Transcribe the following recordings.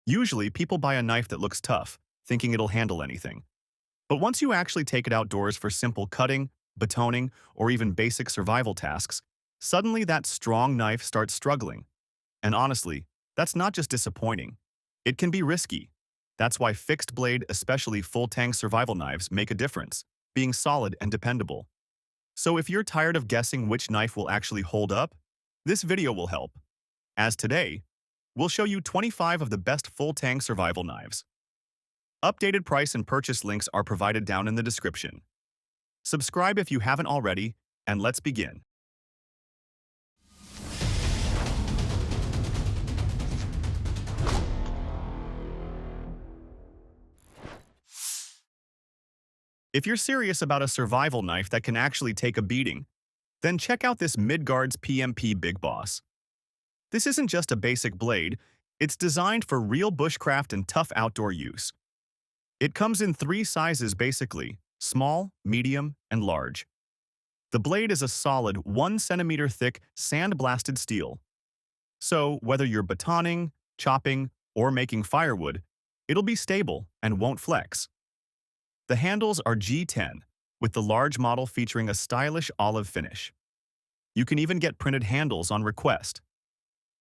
Usually, people buy a knife that looks tough, thinking it'll handle anything. But once you actually take it outdoors for simple cutting, batoning, or even basic survival tasks, suddenly that strong knife starts struggling. And honestly, that's not just disappointing. It can be risky. That's why fixed blade, especially full Tang survival knives, make a difference, being solid and dependable. So if you're tired of guessing which knife will actually hold up, this video will help. As today, we'll show you 25 of the best full Tang survival knives. Updated price and purchase links are provided down in the description. Subscribe if you haven't already, and let's begin. If you're serious about a survival knife that can actually take a beating, then check out this Midgards PMP Big Boss. This isn't just a basic blade, it's designed for real bushcraft and tough outdoor use. It comes in 3 sizes basically: small, medium, and large. The blade is a solid 1 centimeter thick sand-blasted steel. So whether you're batoning, chopping, or making firewood, it'll be stable and won't flex. The handles are G10, with the large model featuring a stylish olive finish. You can even get printed handles on request.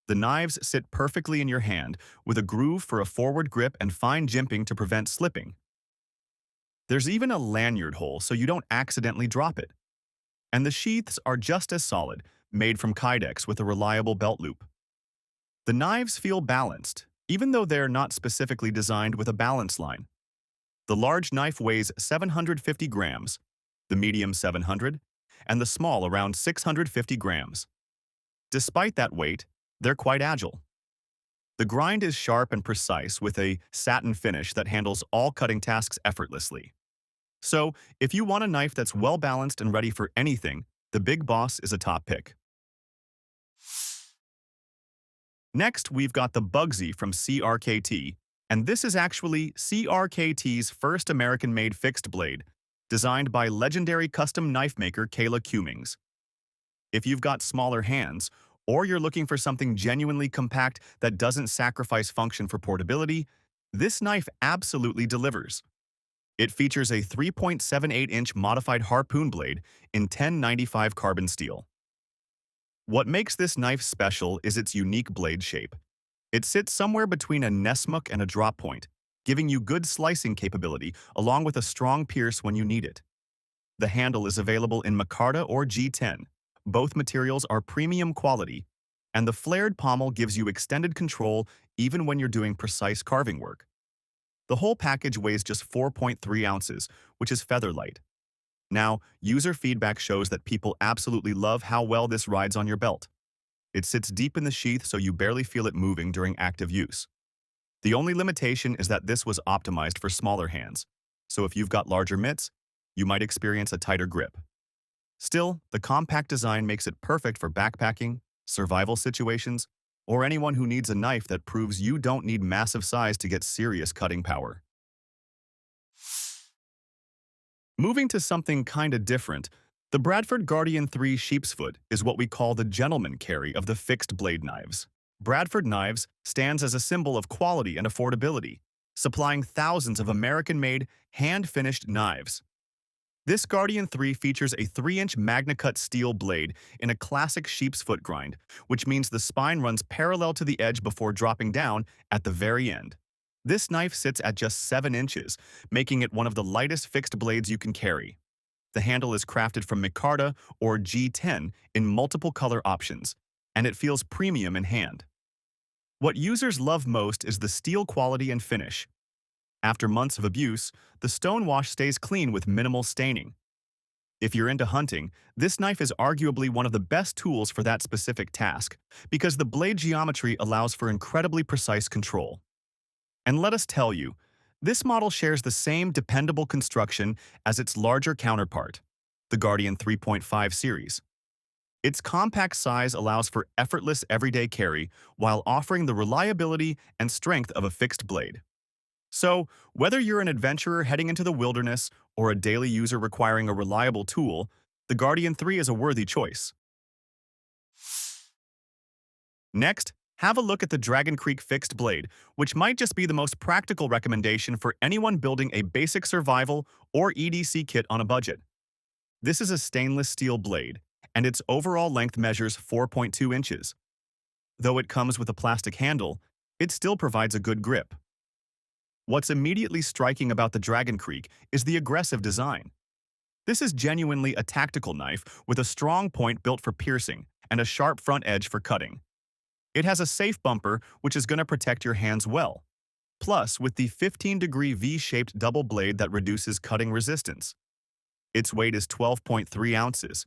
The knives sit perfectly in your hand, with a groove for a forward grip and fine jimping to prevent slipping. There's even a lanyard hole so you don't accidentally drop it. And the sheaths are just as solid, made from Kydex with a reliable belt loop. The knives feel balanced, even though they're not specifically designed with a balance line. The large knife weighs 750 grams, the medium 700, and the small around 650 grams. Despite that weight, they're quite agile. The grind is sharp and precise with a satin finish that handles all cutting tasks effortlessly. So, if you want a knife that's well-balanced and ready for anything, the Big Boss is a top pick. Next, we've got the Bugsy from CRKT, and this is actually CRKT's first American-made fixed blade, designed by legendary custom knife maker Kayla Cummings. If you've got smaller hands, or you're looking for something genuinely compact that doesn't sacrifice function for portability, this knife absolutely delivers. It features a 3.78-inch modified harpoon blade in 1095 carbon steel. What makes this knife special is its unique blade shape. It sits somewhere between a Nessmuk and a drop point, giving you good slicing capability along with a strong pierce when you need it. The handle is available in micarta or G10. Both materials are premium quality, and the flared pommel gives you extended control even when you're doing precise carving work. The whole package weighs just 4.3 ounces, which is feather light. Now, user feedback shows that people absolutely love how well this rides on your belt. It sits deep in the sheath so you barely feel it moving during active use. The only limitation is that this was optimized for smaller hands, so if you've got larger mitts, you might experience a tighter grip. Still, the compact design makes it perfect for backpacking, survival situations, or anyone who needs a knife that proves you don't need massive size to get serious cutting power. Moving to something kinda different, the Bradford Guardian 3 Sheepsfoot is what we call the gentleman carry of the fixed blade knives. Bradford Knives stands as a symbol of quality and affordability, supplying thousands of American-made, hand-finished knives. This Guardian 3 features a 3-inch Magna-Cut steel blade in a classic sheepsfoot grind, which means the spine runs parallel to the edge before dropping down at the very end. This knife sits at just 7 inches, making it one of the lightest fixed blades you can carry. The handle is crafted from micarta or G10 in multiple color options, and it feels premium in hand. What users love most is the steel quality and finish. After months of abuse, the stonewash stays clean with minimal staining. If you're into hunting, this knife is arguably one of the best tools for that specific task, because the blade geometry allows for incredibly precise control. And let us tell you, this model shares the same dependable construction as its larger counterpart, the Guardian 3.5 series. Its compact size allows for effortless everyday carry while offering the reliability and strength of a fixed blade. So, whether you're an adventurer heading into the wilderness or a daily user requiring a reliable tool, the Guardian 3 is a worthy choice. Next, Have a look at the Dragon Creek fixed blade, which might just be the most practical recommendation for anyone building a basic survival or EDC kit on a budget. This is a stainless steel blade, and its overall length measures 4.2 inches. Though it comes with a plastic handle, it still provides a good grip. What's immediately striking about the Dragon Creek is the aggressive design. This is genuinely a tactical knife with a strong point built for piercing and a sharp front edge for cutting. It has a safe bumper, which is going to protect your hands well. Plus, with the 15-degree V-shaped double blade that reduces cutting resistance. Its weight is 12.3 ounces.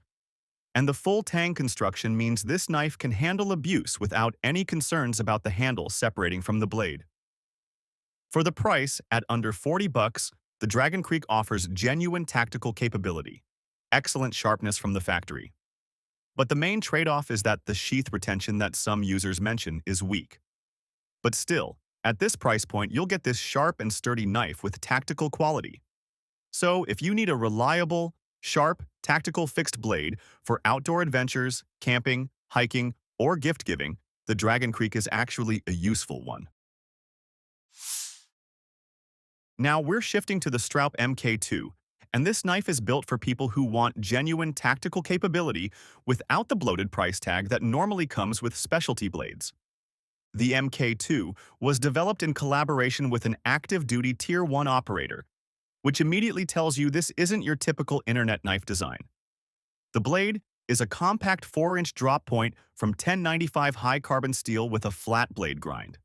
And the full Tang construction means this knife can handle abuse without any concerns about the handle separating from the blade. For the price, at under $40, the Dragon Creek offers genuine tactical capability, excellent sharpness from the factory. But the main trade-off is that the sheath retention that some users mention is weak. But still, at this price point, you'll get this sharp and sturdy knife with tactical quality. So if you need a reliable, sharp, tactical fixed blade for outdoor adventures, camping, hiking, or gift-giving, the Dragon Creek is actually a useful one. Now we're shifting to the Stroup MK2, and this knife is built for people who want genuine tactical capability without the bloated price tag that normally comes with specialty blades. The MK2 was developed in collaboration with an active-duty Tier 1 operator, which immediately tells you this isn't your typical internet knife design. The blade is a compact 4-inch drop point from 1095 high-carbon steel with a flat blade grind.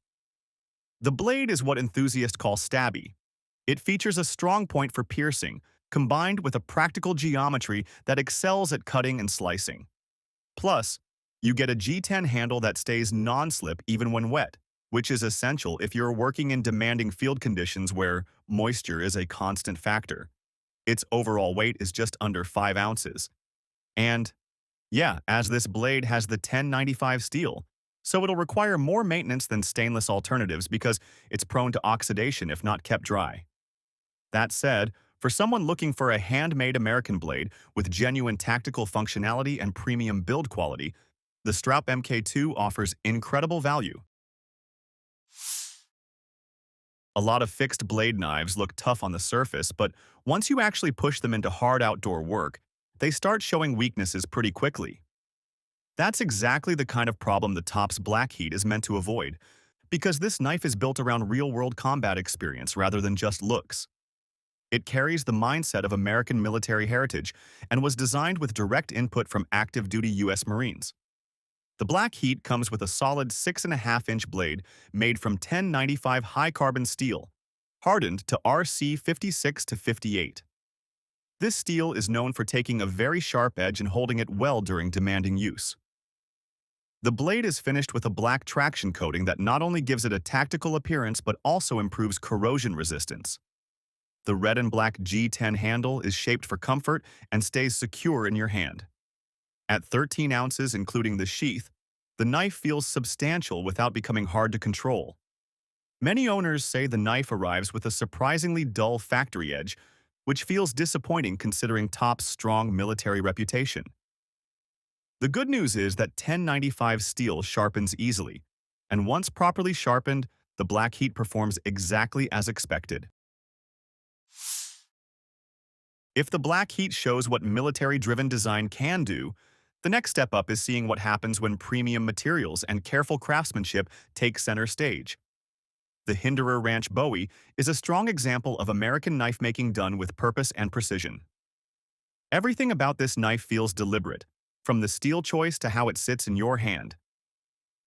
The blade is what enthusiasts call stabby. It features a strong point for piercing, combined with a practical geometry that excels at cutting and slicing. Plus, you get a G10 handle that stays non-slip even when wet, which is essential if you're working in demanding field conditions where moisture is a constant factor. Its overall weight is just under 5 ounces. And, yeah, as this blade has the 1095 steel, so it'll require more maintenance than stainless alternatives because it's prone to oxidation if not kept dry. That said, for someone looking for a handmade American blade with genuine tactical functionality and premium build quality, the Stroup MK2 offers incredible value. A lot of fixed blade knives look tough on the surface, but once you actually push them into hard outdoor work, they start showing weaknesses pretty quickly. That's exactly the kind of problem the Top's Black Heat is meant to avoid, because this knife is built around real-world combat experience rather than just looks. It carries the mindset of American military heritage and was designed with direct input from active-duty U.S. Marines. The Black Heat comes with a solid 6.5-inch blade made from 1095 high-carbon steel, hardened to RC 56 to 58. This steel is known for taking a very sharp edge and holding it well during demanding use. The blade is finished with a black traction coating that not only gives it a tactical appearance but also improves corrosion resistance. The red and black G10 handle is shaped for comfort and stays secure in your hand. At 13 ounces including the sheath, the knife feels substantial without becoming hard to control. Many owners say the knife arrives with a surprisingly dull factory edge, which feels disappointing considering Top's strong military reputation. The good news is that 1095 steel sharpens easily, and once properly sharpened, the Black Heat performs exactly as expected. If the Black Heat shows what military-driven design can do, the next step up is seeing what happens when premium materials and careful craftsmanship take center stage. The Hinderer Ranch-Bowie is a strong example of American knife-making done with purpose and precision. Everything about this knife feels deliberate, from the steel choice to how it sits in your hand.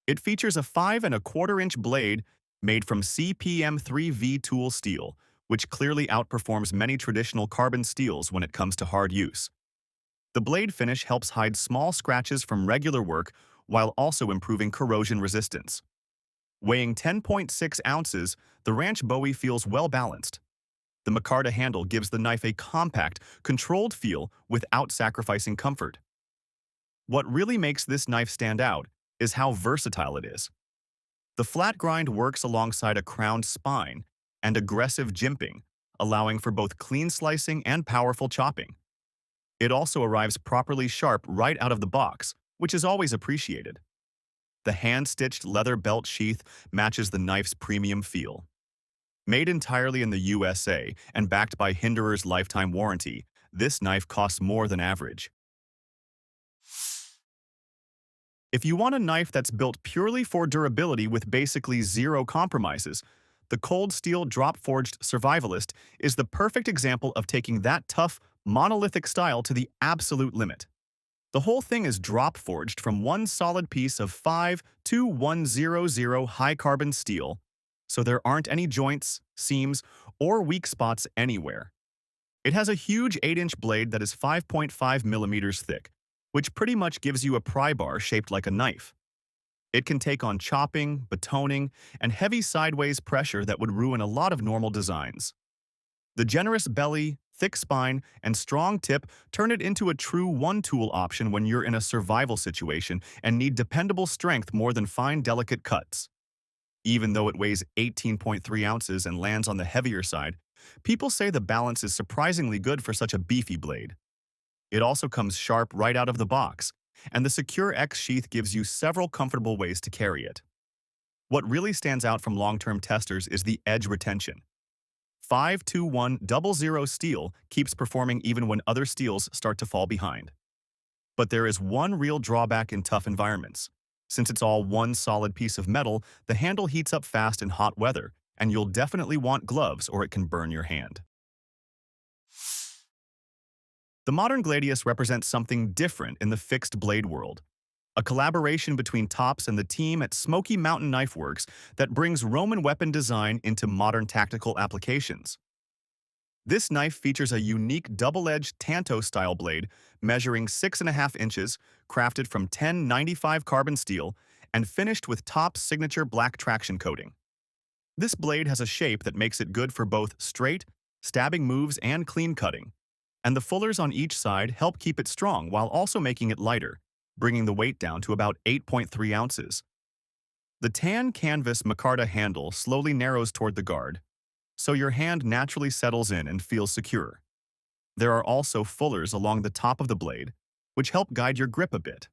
It features a 5.25-inch blade made from CPM3V tool steel, which clearly outperforms many traditional carbon steels when it comes to hard use. The blade finish helps hide small scratches from regular work while also improving corrosion resistance. Weighing 10.6 ounces, the Ranch-Bowie feels well-balanced. The micarta handle gives the knife a compact, controlled feel without sacrificing comfort. What really makes this knife stand out is how versatile it is. The flat grind works alongside a crowned spine and aggressive jimping, allowing for both clean slicing and powerful chopping. It also arrives properly sharp right out of the box, which is always appreciated. The hand-stitched leather belt sheath matches the knife's premium feel. Made entirely in the USA and backed by Hinderer's lifetime warranty, this knife costs more than average. If you want a knife that's built purely for durability with basically zero compromises, the cold steel drop-forged Survivalist is the perfect example of taking that tough, monolithic style to the absolute limit. The whole thing is drop-forged from one solid piece of 52100 high-carbon steel, so there aren't any joints, seams, or weak spots anywhere. It has a huge 8-inch blade that is 5.5 millimeters thick, which pretty much gives you a pry bar shaped like a knife. It can take on chopping, batoning, and heavy sideways pressure that would ruin a lot of normal designs. The generous belly, thick spine, and strong tip turn it into a true one-tool option when you're in a survival situation and need dependable strength more than fine, delicate cuts. Even though it weighs 18.3 ounces and lands on the heavier side, people say the balance is surprisingly good for such a beefy blade. It also comes sharp right out of the box, and the Secure X sheath gives you several comfortable ways to carry it. What really stands out from long-term testers is the edge retention. 52100 steel keeps performing even when other steels start to fall behind. But there is one real drawback in tough environments. Since it's all one solid piece of metal, the handle heats up fast in hot weather, and you'll definitely want gloves or it can burn your hand. The modern Gladius represents something different in the fixed blade world. A collaboration between Tops and the team at Smoky Mountain Knife Works that brings Roman weapon design into modern tactical applications. This knife features a unique double-edged Tanto-style blade measuring 6.5 inches, crafted from 1095 carbon steel, and finished with Tops' signature black traction coating. This blade has a shape that makes it good for both straight, stabbing moves and clean cutting, and the fullers on each side help keep it strong while also making it lighter, bringing the weight down to about 8.3 ounces. The tan canvas micarta handle slowly narrows toward the guard, so your hand naturally settles in and feels secure. There are also fullers along the top of the blade, which help guide your grip a bit.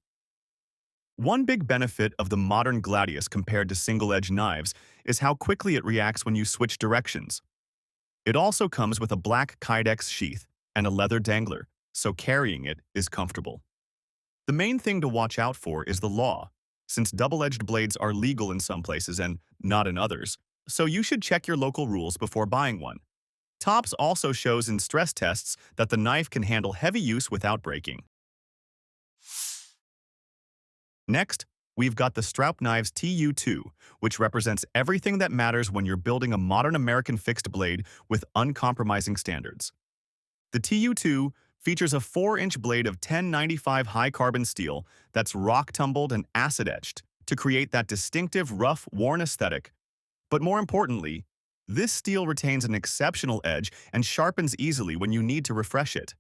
One big benefit of the modern Gladius compared to single-edge knives is how quickly it reacts when you switch directions. It also comes with a black Kydex sheath and a leather dangler, so carrying it is comfortable. The main thing to watch out for is the law, since double-edged blades are legal in some places and not in others, so you should check your local rules before buying one. Tops also shows in stress tests that the knife can handle heavy use without breaking. Next, we've got the Stroup Knives TU2, which represents everything that matters when you're building a modern American fixed blade with uncompromising standards. The TU2 features a 4-inch blade of 1095 high-carbon steel that's rock-tumbled and acid-etched to create that distinctive rough, worn aesthetic. But more importantly, this steel retains an exceptional edge and sharpens easily when you need to refresh it.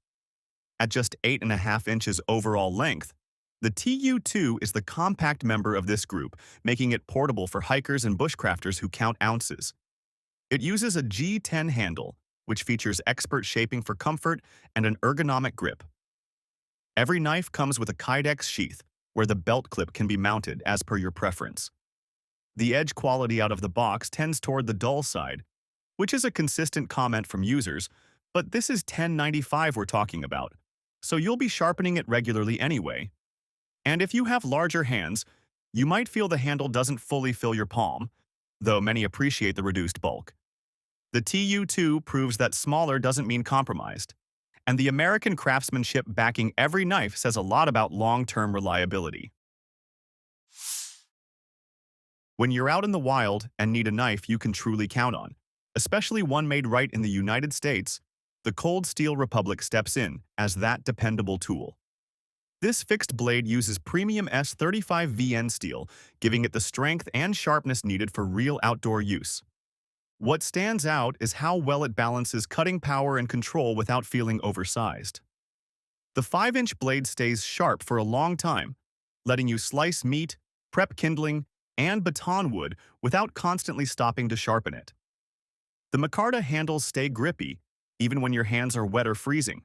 At just 8.5 inches overall length, the TU2 is the compact member of this group, making it portable for hikers and bushcrafters who count ounces. It uses a G10 handle, which features expert shaping for comfort and an ergonomic grip. Every knife comes with a Kydex sheath, where the belt clip can be mounted as per your preference. The edge quality out of the box tends toward the dull side, which is a consistent comment from users, but this is 1095 we're talking about, so you'll be sharpening it regularly anyway. And if you have larger hands, you might feel the handle doesn't fully fill your palm, though many appreciate the reduced bulk. The TU2 proves that smaller doesn't mean compromised, and the American craftsmanship backing every knife says a lot about long-term reliability. When you're out in the wild and need a knife you can truly count on, especially one made right in the United States, the Cold Steel Republic steps in as that dependable tool. This fixed blade uses premium S35VN steel, giving it the strength and sharpness needed for real outdoor use. What stands out is how well it balances cutting power and control without feeling oversized. The 5-inch blade stays sharp for a long time, letting you slice meat, prep kindling, and baton wood without constantly stopping to sharpen it. The micarta handles stay grippy, even when your hands are wet or freezing.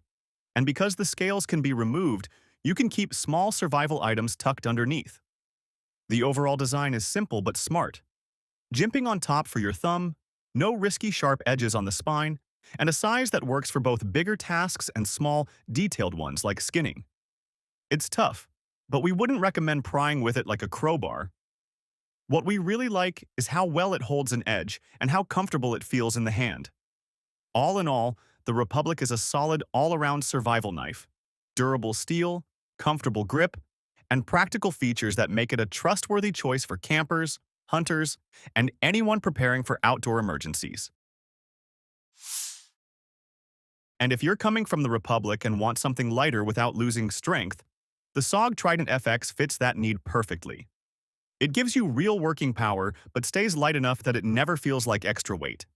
And because the scales can be removed, you can keep small survival items tucked underneath. The overall design is simple but smart. Jimping on top for your thumb, no risky sharp edges on the spine, and a size that works for both bigger tasks and small, detailed ones like skinning. It's tough, but we wouldn't recommend prying with it like a crowbar. What we really like is how well it holds an edge and how comfortable it feels in the hand. All in all, the Republic is a solid all-around survival knife. Durable steel, comfortable grip, and practical features that make it a trustworthy choice for campers, hunters, and anyone preparing for outdoor emergencies. And if you're coming from the Republic and want something lighter without losing strength, the Sog Trident FX fits that need perfectly. It gives you real working power, but stays light enough that it never feels like extra weight.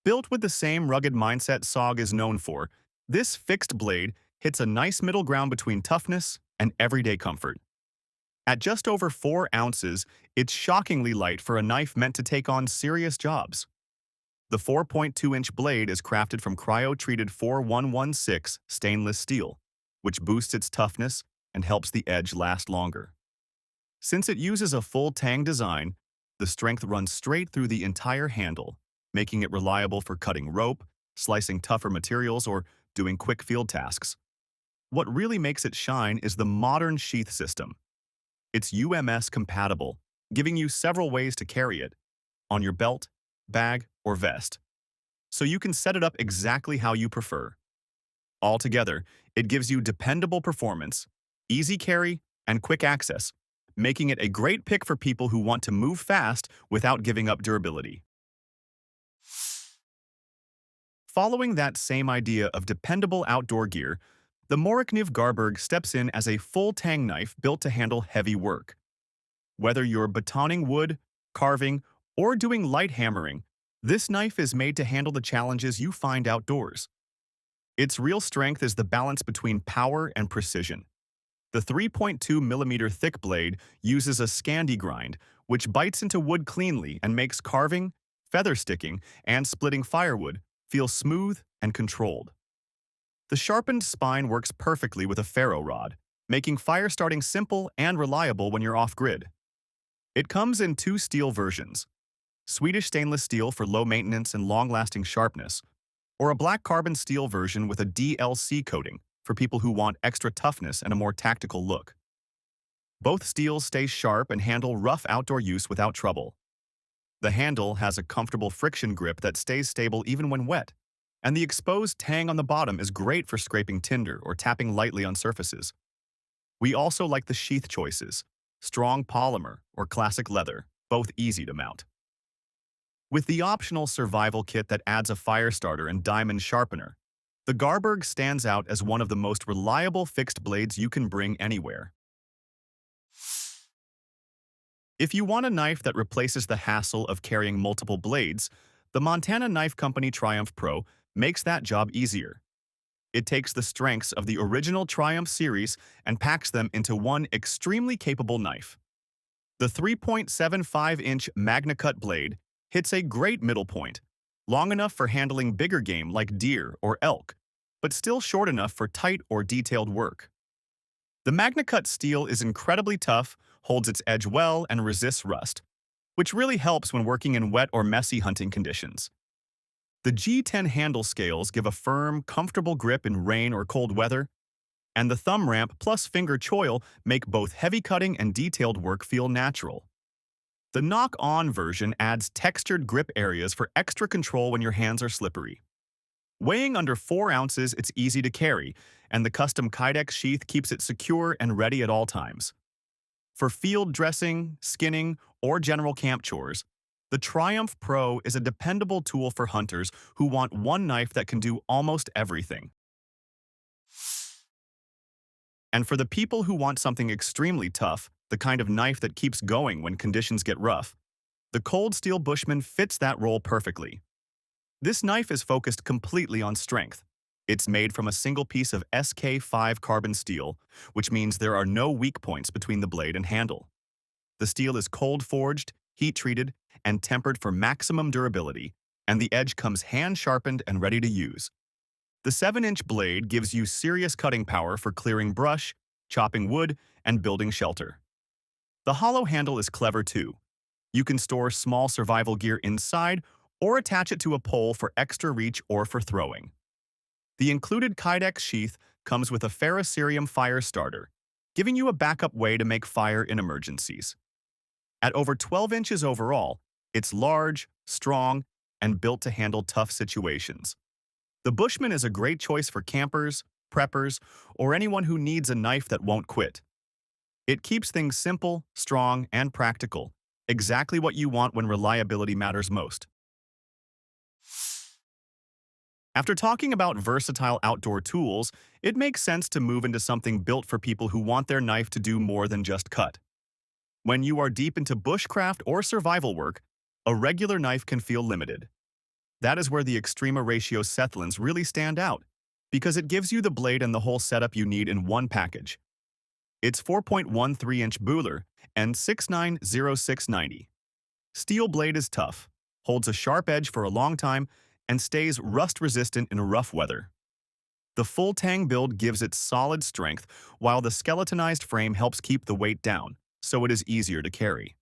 Built with the same rugged mindset Sog is known for, this fixed blade hits a nice middle ground between toughness and everyday comfort. At just over 4 ounces, it's shockingly light for a knife meant to take on serious jobs. The 4.2-inch blade is crafted from cryo-treated 4116 stainless steel, which boosts its toughness and helps the edge last longer. Since it uses a full Tang design, the strength runs straight through the entire handle, making it reliable for cutting rope, slicing tougher materials, or doing quick field tasks. What really makes it shine is the modern sheath system. It's UMS compatible, giving you several ways to carry it, on your belt, bag, or vest, so you can set it up exactly how you prefer. Altogether, it gives you dependable performance, easy carry, and quick access, making it a great pick for people who want to move fast without giving up durability. Following that same idea of dependable outdoor gear, the Morakniv Garberg steps in as a full Tang knife built to handle heavy work. Whether you're batoning wood, carving, or doing light hammering, this knife is made to handle the challenges you find outdoors. Its real strength is the balance between power and precision. The 3.2mm thick blade uses a Scandi grind, which bites into wood cleanly and makes carving, feather sticking, and splitting firewood feel smooth and controlled. The sharpened spine works perfectly with a ferro rod, making fire starting simple and reliable when you're off-grid. It comes in 2 steel versions: Swedish stainless steel for low maintenance and long-lasting sharpness, or a black carbon steel version with a DLC coating for people who want extra toughness and a more tactical look. Both steels stay sharp and handle rough outdoor use without trouble. The handle has a comfortable friction grip that stays stable even when wet, and the exposed tang on the bottom is great for scraping tinder or tapping lightly on surfaces. We also like the sheath choices: strong polymer or classic leather, both easy to mount. With the optional survival kit that adds a fire starter and diamond sharpener, the Garberg stands out as one of the most reliable fixed blades you can bring anywhere. If you want a knife that replaces the hassle of carrying multiple blades, the Montana Knife Company Triumph Pro makes that job easier. It takes the strengths of the original Triumph series and packs them into one extremely capable knife. The 3.75-inch MagnaCut blade hits a great middle point, long enough for handling bigger game like deer or elk, but still short enough for tight or detailed work. The MagnaCut steel is incredibly tough, holds its edge well, and resists rust, which really helps when working in wet or messy hunting conditions. The G10 handle scales give a firm, comfortable grip in rain or cold weather, and the thumb ramp plus finger choil make both heavy cutting and detailed work feel natural. The knock-on version adds textured grip areas for extra control when your hands are slippery. Weighing under 4 ounces, it's easy to carry, and the custom Kydex sheath keeps it secure and ready at all times. For field dressing, skinning, or general camp chores, the Triumph Pro is a dependable tool for hunters who want one knife that can do almost everything. And for the people who want something extremely tough, the kind of knife that keeps going when conditions get rough, the cold steel Bushman fits that role perfectly. This knife is focused completely on strength. It's made from a single piece of SK5 carbon steel, which means there are no weak points between the blade and handle. The steel is cold-forged, heat-treated, and tempered for maximum durability, and the edge comes hand-sharpened and ready to use. The 7-inch blade gives you serious cutting power for clearing brush, chopping wood, and building shelter. The hollow handle is clever too. You can store small survival gear inside or attach it to a pole for extra reach or for throwing. The included Kydex sheath comes with a ferrocerium fire starter, giving you a backup way to make fire in emergencies. At over 12 inches overall, it's large, strong, and built to handle tough situations. The Bushman is a great choice for campers, preppers, or anyone who needs a knife that won't quit. It keeps things simple, strong, and practical, exactly what you want when reliability matters most. After talking about versatile outdoor tools, it makes sense to move into something built for people who want their knife to do more than just cut. When you are deep into bushcraft or survival work, a regular knife can feel limited. That is where the Extrema ratio Sethlans really stand out, because it gives you the blade and the whole setup you need in one package. It's 4.13-inch buhler and 6.9/0690. Steel blade is tough, holds a sharp edge for a long time, and stays rust-resistant in rough weather. The full Tang build gives it solid strength, while the skeletonized frame helps keep the weight down, so it is easier to carry.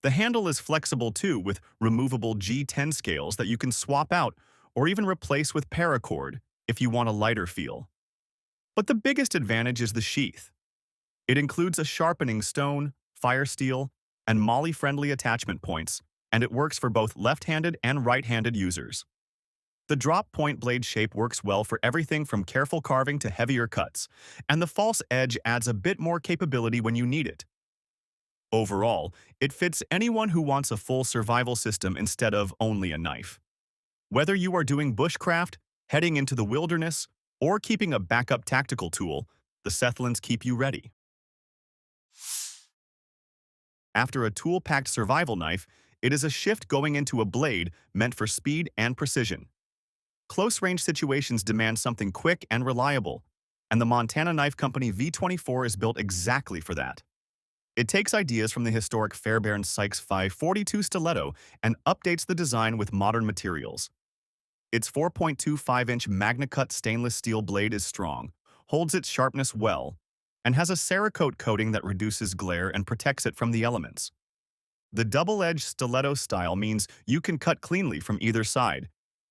The handle is flexible too, with removable G10 scales that you can swap out or even replace with paracord if you want a lighter feel. But the biggest advantage is the sheath. It includes a sharpening stone, fire steel, and MOLLE-friendly attachment points, and it works for both left-handed and right-handed users. The drop point blade shape works well for everything from careful carving to heavier cuts, and the false edge adds a bit more capability when you need it. Overall, it fits anyone who wants a full survival system instead of only a knife. Whether you are doing bushcraft, heading into the wilderness, or keeping a backup tactical tool, the Sethlans keep you ready. After a tool-packed survival knife, it is a shift going into a blade meant for speed and precision. Close-range situations demand something quick and reliable, and the Montana Knife Company V24 is built exactly for that. It takes ideas from the historic Fairbairn Sykes 542 stiletto and updates the design with modern materials. Its 4.25-inch MagnaCut stainless steel blade is strong, holds its sharpness well, and has a Cerakote coating that reduces glare and protects it from the elements. The double-edged stiletto style means you can cut cleanly from either side,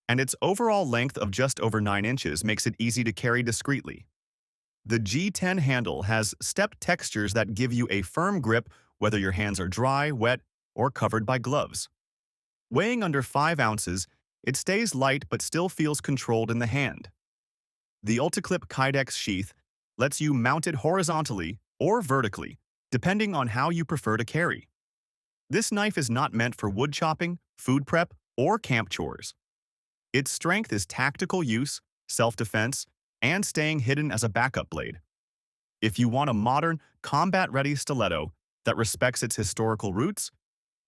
and its overall length of just over 9 inches makes it easy to carry discreetly. The G10 handle has stepped textures that give you a firm grip whether your hands are dry, wet, or covered by gloves. Weighing under 5 ounces, it stays light but still feels controlled in the hand. The Ulticlip Kydex sheath lets you mount it horizontally or vertically, depending on how you prefer to carry. This knife is not meant for wood chopping, food prep, or camp chores. Its strength is tactical use, self-defense, and staying hidden as a backup blade. If you want a modern, combat-ready stiletto that respects its historical roots,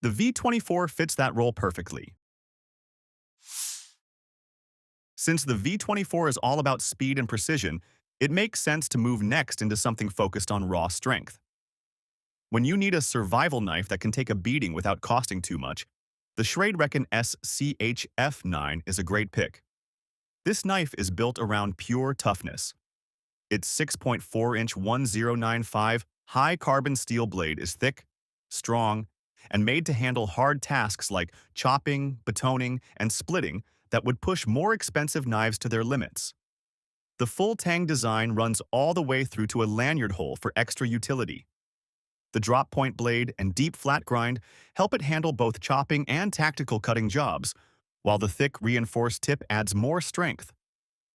the V24 fits that role perfectly. Since the V24 is all about speed and precision, it makes sense to move next into something focused on raw strength. When you need a survival knife that can take a beating without costing too much, the Schrade Reckon SCHF9 is a great pick. This knife is built around pure toughness. Its 6.4-inch 1095 high-carbon steel blade is thick, strong, and made to handle hard tasks like chopping, batoning, and splitting that would push more expensive knives to their limits. The full Tang design runs all the way through to a lanyard hole for extra utility. The drop point blade and deep flat grind help it handle both chopping and tactical cutting jobs, while the thick reinforced tip adds more strength.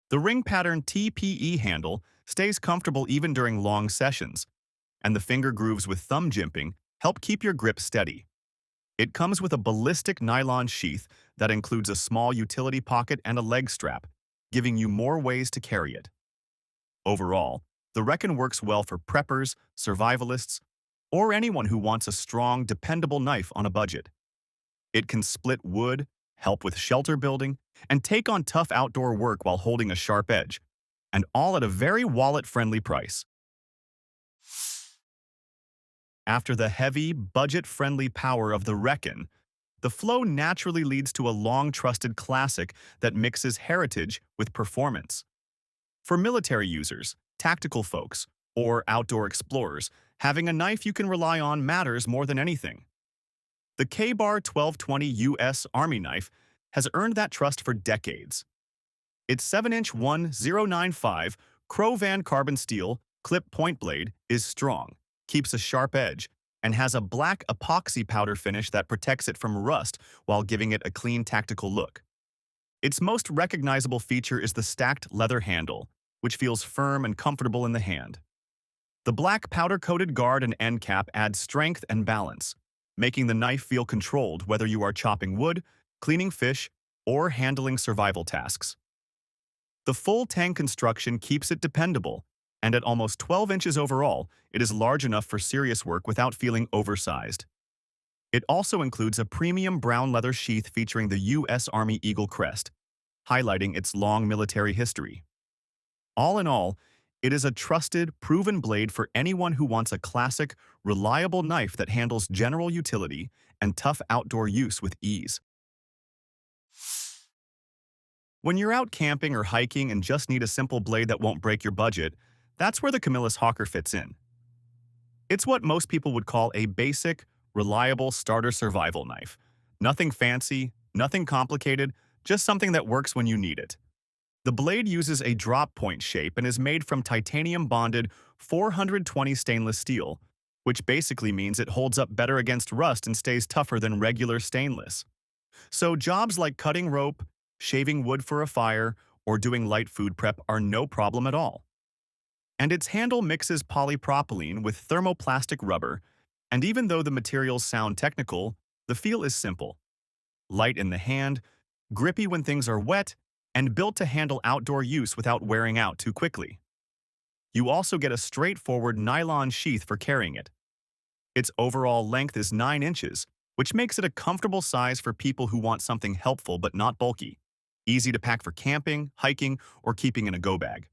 The ring pattern TPE handle stays comfortable even during long sessions, and the finger grooves with thumb jimping help keep your grip steady. It comes with a ballistic nylon sheath that includes a small utility pocket and a leg strap, giving you more ways to carry it. Overall, the Reckon works well for preppers, survivalists, or anyone who wants a strong, dependable knife on a budget. It can split wood, help with shelter building, and take on tough outdoor work while holding a sharp edge, and all at a very wallet-friendly price. After the heavy, budget-friendly power of the Reckon, the flow naturally leads to a long-trusted classic that mixes heritage with performance. For military users, tactical folks, or outdoor explorers, Having a knife you can rely on matters more than anything. The K-Bar 1220 US Army knife has earned that trust for decades. Its 7-inch 1095 Crovan carbon steel clip point blade is strong, keeps a sharp edge, and has a black epoxy powder finish that protects it from rust while giving it a clean tactical look. Its most recognizable feature is the stacked leather handle, which feels firm and comfortable in the hand. The black powder-coated guard and end cap add strength and balance, making the knife feel controlled whether you are chopping wood, cleaning fish, or handling survival tasks. The full Tang construction keeps it dependable, and at almost 12 inches overall, it is large enough for serious work without feeling oversized. It also includes a premium brown leather sheath featuring the U.S. Army Eagle crest, highlighting its long military history. All in all, it is a trusted, proven blade for anyone who wants a classic, reliable knife that handles general utility and tough outdoor use with ease. When you're out camping or hiking and just need a simple blade that won't break your budget, that's where the Camillus Hawker fits in. It's what most people would call a basic, reliable starter survival knife. Nothing fancy, nothing complicated, just something that works when you need it. The blade uses a drop point shape and is made from titanium-bonded 420 stainless steel, which basically means it holds up better against rust and stays tougher than regular stainless. So jobs like cutting rope, shaving wood for a fire, or doing light food prep are no problem at all. And its handle mixes polypropylene with thermoplastic rubber, and even though the materials sound technical, the feel is simple. Light in the hand, grippy when things are wet, and built to handle outdoor use without wearing out too quickly. You also get a straightforward nylon sheath for carrying it. Its overall length is 9 inches, which makes it a comfortable size for people who want something helpful but not bulky, easy to pack for camping, hiking, or keeping in a go bag.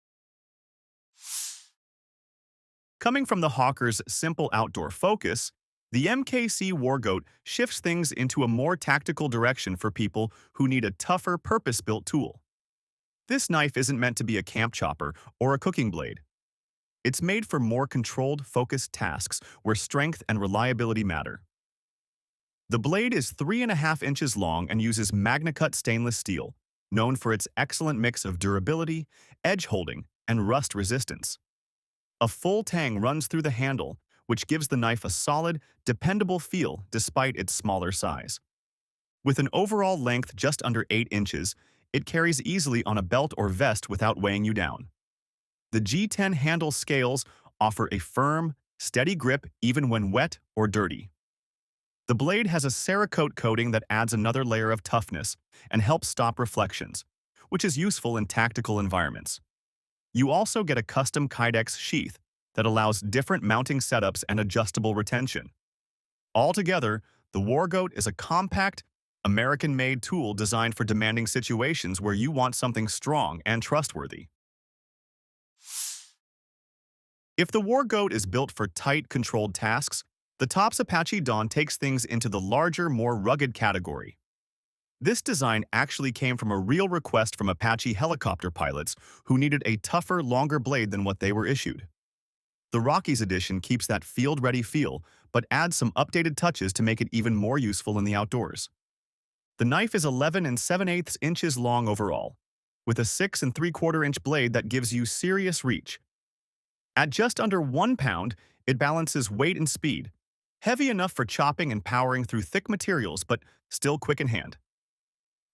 Coming from the Hawker's simple outdoor focus, the MKC Wargoat shifts things into a more tactical direction for people who need a tougher, purpose-built tool. This knife isn't meant to be a camp chopper or a cooking blade. It's made for more controlled, focused tasks where strength and reliability matter. The blade is 3.5 inches long and uses MagnaCut stainless steel, known for its excellent mix of durability, edge holding, and rust resistance. A full tang runs through the handle, which gives the knife a solid, dependable feel despite its smaller size. With an overall length just under 8 inches, it carries easily on a belt or vest without weighing you down. The G10 handle scales offer a firm, steady grip even when wet or dirty. The blade has a Cerakote coating that adds another layer of toughness and helps stop reflections, which is useful in tactical environments. You also get a custom Kydex sheath that allows different mounting setups and adjustable retention. Altogether, the Wargoat is a compact, American-made tool designed for demanding situations where you want something strong and trustworthy. If the Wargoat is built for tight, controlled tasks, the Tops Apache Dawn takes things into the larger, more rugged category. This design actually came from a real request from Apache helicopter pilots who needed a tougher, longer blade than what they were issued. The Rockies edition keeps that field-ready feel, but adds some updated touches to make it even more useful in the outdoors. The knife is 11 7/8 inches long overall, with a 6 3/4 inch blade that gives you serious reach. At just under 1 pound, it balances weight and speed, heavy enough for chopping and powering through thick materials, but still quick in hand.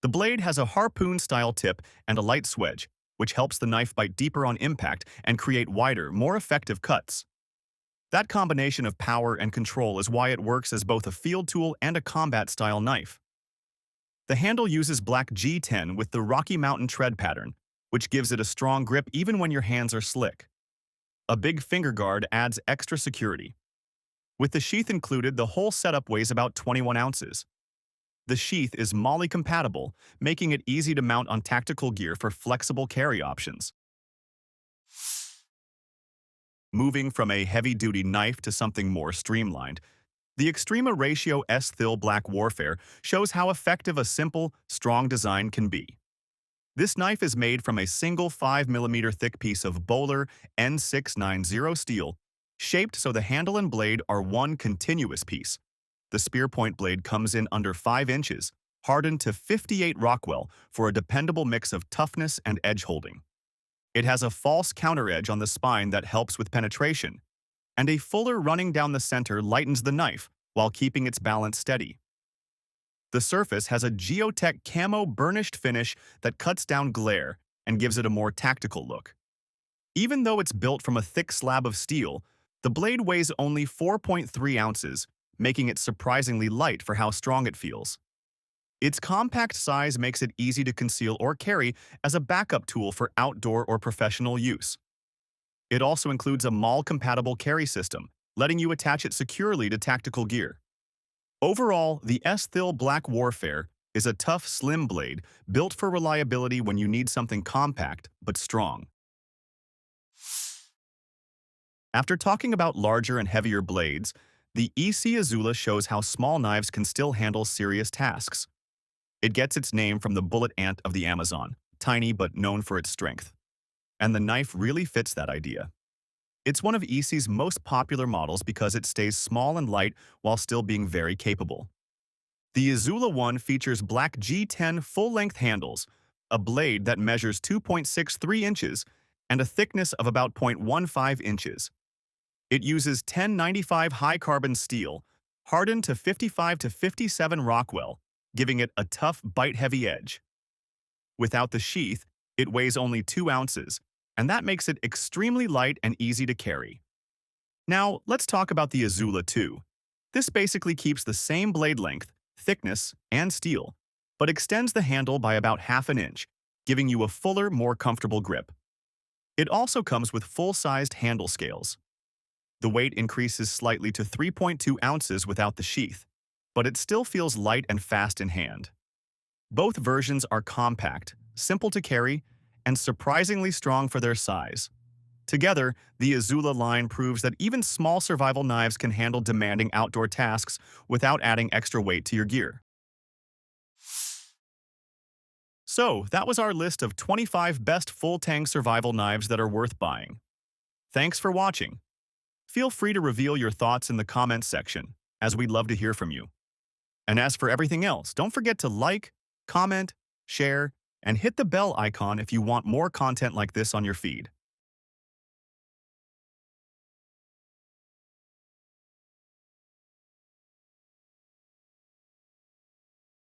The blade has a harpoon-style tip and a light swedge, which helps the knife bite deeper on impact and create wider, more effective cuts. That combination of power and control is why it works as both a field tool and a combat-style knife. The handle uses black G10 with the Rocky Mountain tread pattern, which gives it a strong grip even when your hands are slick. A big finger guard adds extra security. With the sheath included, the whole setup weighs about 21 ounces. The sheath is MOLLE compatible, making it easy to mount on tactical gear for flexible carry options. Moving from a heavy-duty knife to something more streamlined, the Extrema Ratio S-Thil Black Warfare shows how effective a simple, strong design can be. This knife is made from a single 5mm thick piece of Bowler N690 steel Shaped so the handle and blade are one continuous piece. The spear point blade comes in under 5 inches, hardened to 58 Rockwell for a dependable mix of toughness and edge holding. It has a false counter edge on the spine that helps with penetration, and a fuller running down the center lightens the knife while keeping its balance steady. The surface has a Geotech camo burnished finish that cuts down glare and gives it a more tactical look. Even though it's built from a thick slab of steel, the blade weighs only 4.3 ounces, making it surprisingly light for how strong it feels. Its compact size makes it easy to conceal or carry as a backup tool for outdoor or professional use. It also includes a MAL-compatible carry system, letting you attach it securely to tactical gear. Overall, the S-Thil Black Warfare is a tough, slim blade built for reliability when you need something compact but strong. After talking about larger and heavier blades, the ESEE Izula shows how small knives can still handle serious tasks. It gets its name from the bullet ant of the Amazon, tiny but known for its strength. And the knife really fits that idea. It's one of ESEE's most popular models because it stays small and light while still being very capable. The Izula 1 features black G10 full-length handles, a blade that measures 2.63 inches, and a thickness of about 0.15 inches. It uses 1095 high-carbon steel, hardened to 55 to 57 Rockwell, giving it a tough, bite-heavy edge. Without the sheath, it weighs only 2 ounces, and that makes it extremely light and easy to carry. Now, let's talk about the Izula 2. This basically keeps the same blade length, thickness, and steel, but extends the handle by about half an inch, giving you a fuller, more comfortable grip. It also comes with full-sized handle scales. The weight increases slightly to 3.2 ounces without the sheath, but it still feels light and fast in hand. Both versions are compact, simple to carry, and surprisingly strong for their size. Together, the Izula line proves that even small survival knives can handle demanding outdoor tasks without adding extra weight to your gear. So, that was our list of 25 best full-tang survival knives that are worth buying. Thanks for watching. Feel free to reveal your thoughts in the comments section, as we'd love to hear from you. And as for everything else, don't forget to like, comment, share, and hit the bell icon if you want more content like this on your feed.